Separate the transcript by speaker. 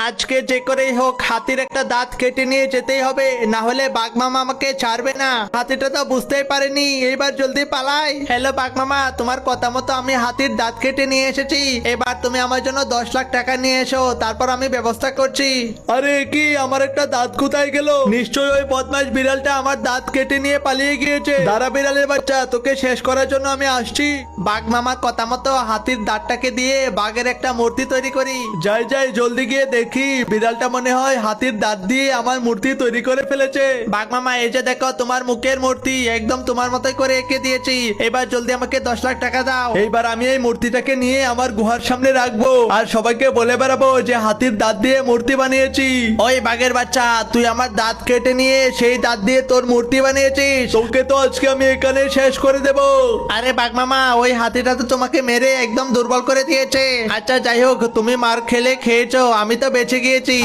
Speaker 1: আজকে যে করেই হোক হাতির একটা দাঁত কেটে নিয়ে যেতেই হবে, না হলে বাঘ মামা আমাকে ছাড়বে না। হাতিটা তো বুঝতেই পারেনি, এইবার জলদি পালাই। হ্যালো বাঘ মামা, তোমার কথা মতো আমি হাতির দাঁত কেটে নিয়ে এসেছি। এবার তুমি আমার জন্য 10 লাখ টাকা নিয়ে এসো, তারপর আমি ব্যবস্থা করছি। আরে কি, আমার একটা দাঁত কোথায় গেল? নিশ্চয়ই ওই বদমাশ বিড়ালটা আমার দাঁত কেটে নিয়ে পালিয়ে গিয়েছে। দাঁড়া বিড়ালের বাচ্চা, তোকে শেষ করার জন্য আমি আসছি। বাঘ মামার কথা মতো হাতির দাঁতটাকে দিয়ে বাঘের একটা মূর্তি তৈরি করি। যাই যাই, জলদি গিয়ে দেখি বিড়ালটা মনে হয় হাতির দাঁত দিয়ে আমার মূর্তি তৈরি করে ফেলেছে। বাঘ মামা, এই যে দেখো তোমার মুখের মূর্তি, একদম তোমার মতোই করে এঁকে দিয়েছি। এবার জলদি আমাকে 10 লাখ টাকা দাও। এইবার আমি এই মূর্তিটাকে নিয়ে আমার গুহার সামনে রাখবো আর সবাইকে বলে বেড়াবো যে হাতির দাঁত দিয়ে মূর্তি বানিয়েছি। ওই বাঘের বাচ্চা, তুই আমার দাঁত কেটে নিয়ে সেই দাঁত দিয়ে তোর মূর্তি বানিয়েছিস। তোকে তো আজকে আমি এখানে শেষ করে দেব। আরে বাঘ মামা, ওই হাতিটা তো তোমাকে মেরে একদম দুর্বল করে দিয়েছে। আচ্ছা যাই হোক, তুমি মার খেলে খেয়েছো, আমি তো বেঁচে গিয়েছি।